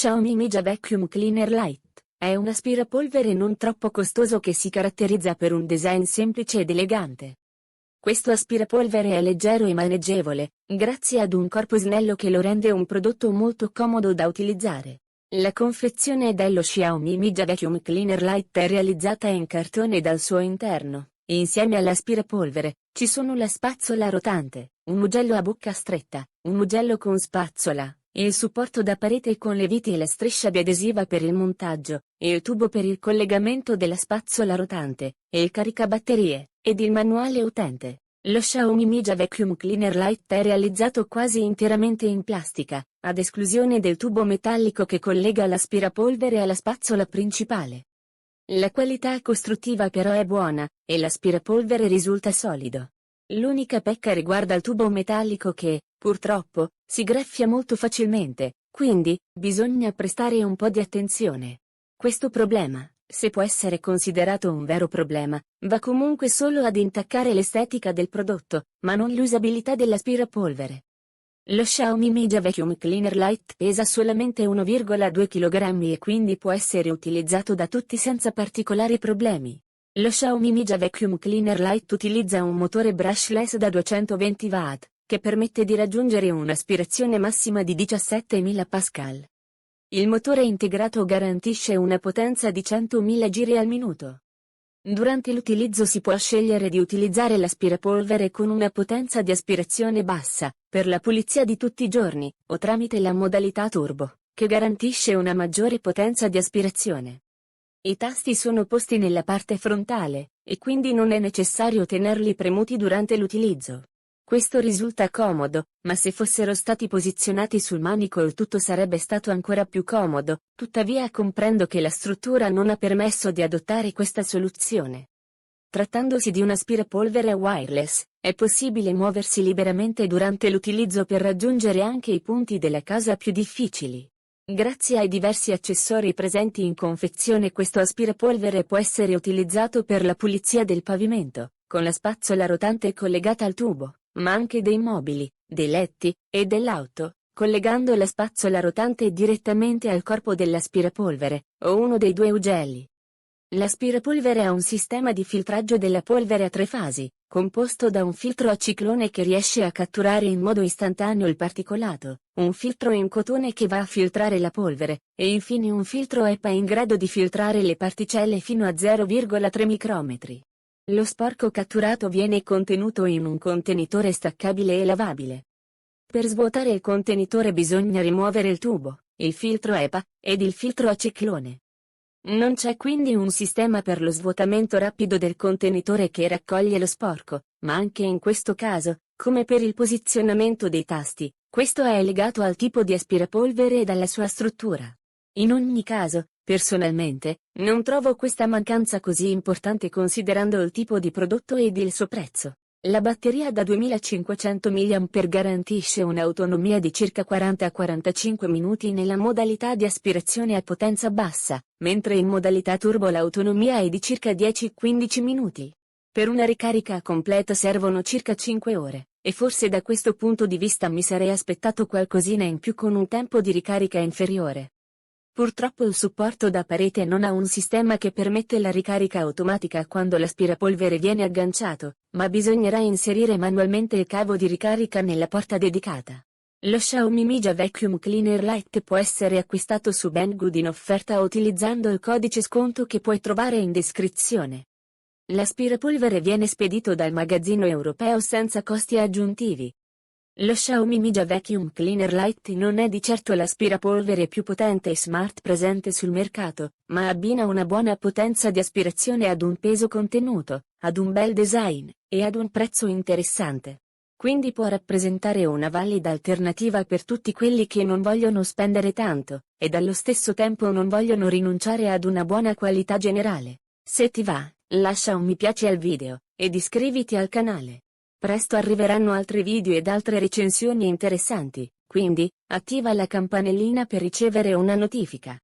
Xiaomi Mijia Vacuum Cleaner Lite è un aspirapolvere non troppo costoso che si caratterizza per un design semplice ed elegante. Questo aspirapolvere è leggero e maneggevole, grazie ad un corpo snello che lo rende un prodotto molto comodo da utilizzare. La confezione dello Xiaomi Mijia Vacuum Cleaner Lite è realizzata in cartone dal suo interno. Insieme all'aspirapolvere, ci sono la spazzola rotante, un mugello a bocca stretta, un mugello con spazzola, il supporto da parete con le viti e la striscia biadesiva per il montaggio, il tubo per il collegamento della spazzola rotante, e il caricabatterie, ed il manuale utente. Lo Xiaomi Mijia Vacuum Cleaner Lite è realizzato quasi interamente in plastica, ad esclusione del tubo metallico che collega l'aspirapolvere alla spazzola principale. La qualità costruttiva però è buona, e l'aspirapolvere risulta solido. L'unica pecca riguarda il tubo metallico che, purtroppo, si graffia molto facilmente, quindi, bisogna prestare un po' di attenzione. Questo problema, se può essere considerato un vero problema, va comunque solo ad intaccare l'estetica del prodotto, ma non l'usabilità dell'aspirapolvere. Lo Xiaomi Mijia Vacuum Cleaner Lite pesa solamente 1,2 kg e quindi può essere utilizzato da tutti senza particolari problemi. Lo Xiaomi Mijia Vacuum Cleaner Lite utilizza un motore brushless da 220 watt, che permette di raggiungere un'aspirazione massima di 17.000 pascal. Il motore integrato garantisce una potenza di 100.000 giri al minuto. Durante l'utilizzo si può scegliere di utilizzare l'aspirapolvere con una potenza di aspirazione bassa, per la pulizia di tutti i giorni, o tramite la modalità turbo, che garantisce una maggiore potenza di aspirazione. I tasti sono posti nella parte frontale, e quindi non è necessario tenerli premuti durante l'utilizzo. Questo risulta comodo, ma se fossero stati posizionati sul manico il tutto sarebbe stato ancora più comodo, tuttavia comprendo che la struttura non ha permesso di adottare questa soluzione. Trattandosi di un aspirapolvere wireless, è possibile muoversi liberamente durante l'utilizzo per raggiungere anche i punti della casa più difficili. Grazie ai diversi accessori presenti in confezione questo aspirapolvere può essere utilizzato per la pulizia del pavimento, con la spazzola rotante collegata al tubo, ma anche dei mobili, dei letti, e dell'auto, collegando la spazzola rotante direttamente al corpo dell'aspirapolvere, o uno dei due ugelli. L'aspirapolvere ha un sistema di filtraggio della polvere a 3 fasi, composto da un filtro a ciclone che riesce a catturare in modo istantaneo il particolato, un filtro in cotone che va a filtrare la polvere, e infine un filtro EPA in grado di filtrare le particelle fino a 0,3 micrometri. Lo sporco catturato viene contenuto in un contenitore staccabile e lavabile. Per svuotare il contenitore bisogna rimuovere il tubo, il filtro EPA, ed il filtro a ciclone. Non c'è quindi un sistema per lo svuotamento rapido del contenitore che raccoglie lo sporco, ma anche in questo caso, come per il posizionamento dei tasti, questo è legato al tipo di aspirapolvere e alla sua struttura. In ogni caso, personalmente, non trovo questa mancanza così importante considerando il tipo di prodotto ed il suo prezzo. La batteria da 2500 mAh garantisce un'autonomia di circa 40-45 minuti nella modalità di aspirazione a potenza bassa, mentre in modalità turbo l'autonomia è di circa 10-15 minuti. Per una ricarica completa servono circa 5 ore, e forse da questo punto di vista mi sarei aspettato qualcosina in più con un tempo di ricarica inferiore. Purtroppo il supporto da parete non ha un sistema che permette la ricarica automatica quando l'aspirapolvere viene agganciato, ma bisognerà inserire manualmente il cavo di ricarica nella porta dedicata. Lo Xiaomi Mijia Vacuum Cleaner Lite può essere acquistato su Banggood in offerta utilizzando il codice sconto che puoi trovare in descrizione. L'aspirapolvere viene spedito dal magazzino europeo senza costi aggiuntivi. Lo Xiaomi Mijia Vacuum Cleaner Lite non è di certo l'aspirapolvere più potente e smart presente sul mercato, ma abbina una buona potenza di aspirazione ad un peso contenuto, ad un bel design, e ad un prezzo interessante. Quindi può rappresentare una valida alternativa per tutti quelli che non vogliono spendere tanto, e allo stesso tempo non vogliono rinunciare ad una buona qualità generale. Se ti va, lascia un mi piace al video, ed iscriviti al canale. Presto arriveranno altri video ed altre recensioni interessanti, quindi, attiva la campanellina per ricevere una notifica.